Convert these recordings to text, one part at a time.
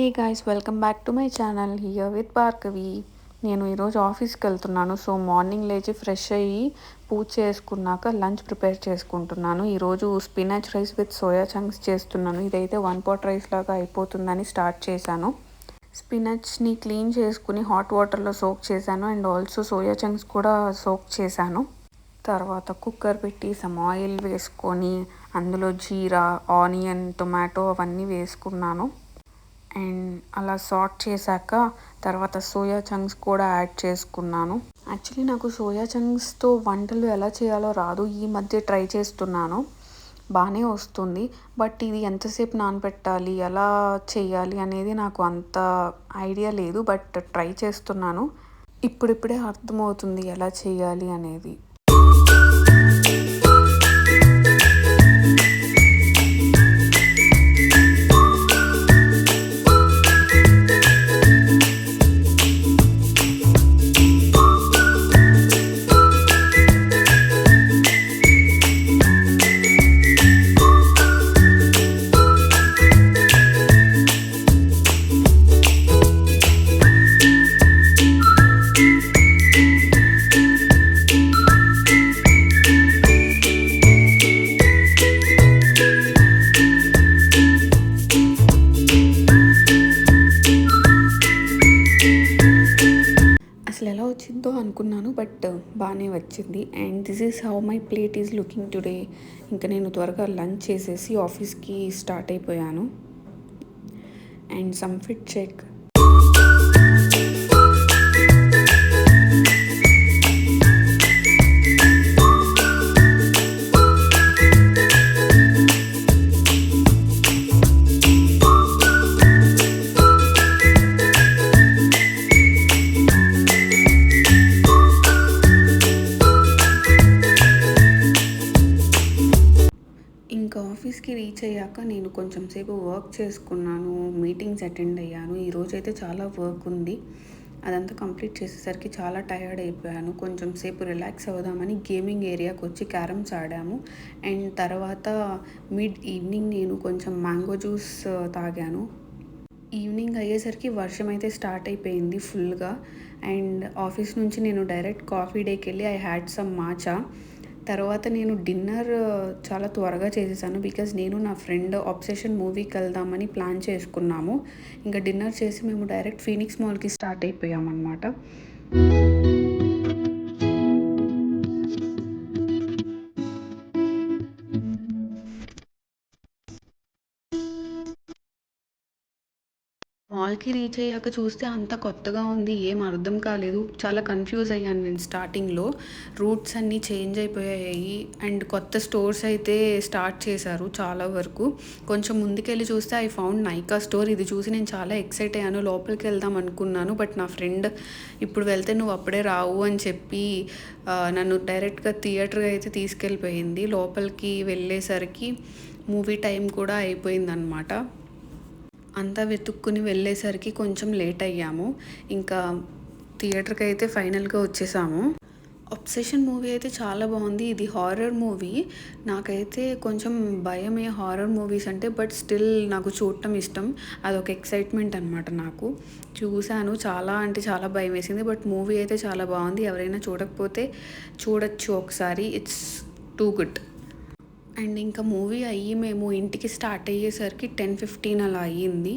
Hey guys, welcome back to my channel here with Bhargavi. నేను ఈరోజు ఆఫీస్కి వెళ్తున్నాను. సో మార్నింగ్ లేచి ఫ్రెష్ అయ్యి పూజ చేసుకున్నాక లంచ్ ప్రిపేర్ చేసుకుంటున్నాను. ఈరోజు spinach rice with soya chunks చేస్తున్నాను. ఇదైతే 1 pot రైస్ లాగా అయిపోతుందని స్టార్ట్ చేశాను. స్పినాచ్ని క్లీన్ చేసుకుని హాట్ వాటర్లో సోక్ చేశాను అండ్ ఆల్సో సోయా చంక్స్ కూడా సోక్ చేశాను. తర్వాత కుక్కర్ పెట్టి సమ్ ఆయిల్ వేసుకొని అందులో జీరా, ఆనియన్, టొమాటో అవన్నీ వేసుకున్నాను. అండ్ అలా సాట్ చేశాక తర్వాత సోయా చంక్స్ కూడా యాడ్ చేసుకున్నాను. యాక్చువల్లీ నాకు సోయా చంక్స్తో వంటలు ఎలా చేయాలో రాదు. ఈ మధ్య ట్రై చేస్తున్నాను, బాగానే వస్తుంది. బట్ ఇది ఎంతసేపు నానబెట్టాలి, ఎలా చేయాలి అనేది నాకు అంత ఐడియా లేదు. బట్ ట్రై చేస్తున్నాను. ఇప్పుడిప్పుడే అర్థమవుతుంది ఎలా చేయాలి అనేది. అసలు ఎలా వచ్చిందో అనుకున్నాను, బట్ బాగానే వచ్చింది. And this is how my plate is looking today. ఇంకా నేను త్వరగా లంచ్ చేసేసి ఆఫీస్కి స్టార్ట్ అయిపోయాను. And some fit check. ఇంకా ఆఫీస్కి రీచ్ అయ్యాక నేను కొంచెం సేపు వర్క్ చేసుకున్నాను, మీటింగ్స్ అటెండ్ అయ్యాను. ఈరోజైతే చాలా వర్క్ ఉంది. అదంతా కంప్లీట్ చేసేసరికి చాలా టైర్డ్ అయిపోయాను. కొంచెం సేపు రిలాక్స్ అవుదామని గేమింగ్ ఏరియాకి వచ్చి క్యారమ్స్ ఆడాము. అండ్ తర్వాత మిడ్ ఈవినింగ్ నేను కొంచెం మ్యాంగో జ్యూస్ తాగాను. ఈవినింగ్ అయ్యేసరికి వర్షం అయితే స్టార్ట్ అయిపోయింది ఫుల్గా. అండ్ ఆఫీస్ నుంచి నేను డైరెక్ట్ కాఫీ డేకి వెళ్ళి ఐ హ్యాడ్ సమ్ మాచా. తర్వాత నేను డిన్నర్ చాలా త్వరగా చేసేసాను. బికాజ్ నేను నా ఫ్రెండ్ ఆబ్సెషన్ మూవీకి వెళ్దామని ప్లాన్ చేసుకున్నాము. ఇంకా డిన్నర్ చేసి మేము డైరెక్ట్ ఫీనిక్స్ మాల్కి స్టార్ట్ అయిపోయామన్నమాట. మాల్కి రీచ్ అయ్యాక చూస్తే అంత కొత్తగా ఉంది, ఏం అర్థం కాలేదు. చాలా కన్ఫ్యూజ్ అయ్యాను నేను స్టార్టింగ్లో. రూట్స్ అన్నీ చేంజ్ అయిపోయాయి అండ్ కొత్త స్టోర్స్ అయితే స్టార్ట్ చేశారు చాలా వరకు. కొంచెం ముందుకెళ్ళి చూస్తే ఐ ఫౌండ్ నైకా స్టోర్. ఇది చూసి నేను చాలా ఎక్సైట్ అయ్యాను, లోపలికి వెళ్దాం అనుకున్నాను. బట్ నా ఫ్రెండ్ ఇప్పుడు వెళ్తే నువ్వు అప్పుడే రావు అని చెప్పి నన్ను డైరెక్ట్గా థియేటర్గా అయితే తీసుకెళ్ళిపోయింది. లోపలికి వెళ్ళేసరికి మూవీ టైం కూడా అయిపోయిందనమాట. అంతా వెతుక్కుని వెళ్ళేసరికి కొంచెం లేట్ అయ్యాము. ఇంకా థియేటర్కి అయితే ఫైనల్గా వచ్చేసాము. అబ్సెషన్ మూవీ అయితే చాలా బాగుంది. ఇది హారర్ మూవీ. నాకైతే కొంచెం భయమే హారర్ మూవీస్ అంటే, బట్ స్టిల్ నాకు చూడటం ఇష్టం. అదొక ఎక్సైట్మెంట్ అనమాట. నాకు చూశాను, చాలా అంటే చాలా భయం వేసింది. బట్ మూవీ అయితే చాలా బాగుంది. ఎవరైనా చూడకపోతే చూడొచ్చు ఒకసారి. It's too good. అండ్ ఇంకా మూవీ అయ్యి మేము ఇంటికి స్టార్ట్ అయ్యేసరికి 10:15 అలా అయ్యింది.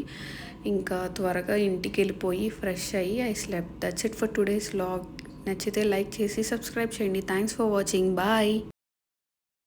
ఇంకా త్వరగా ఇంటికి వెళ్ళిపోయి ఫ్రెష్ అయ్యి I slept. That's it for today's vlog. నచ్చితే లైక్ చేసి సబ్స్క్రైబ్ చేయండి. Thanks for watching. బాయ్.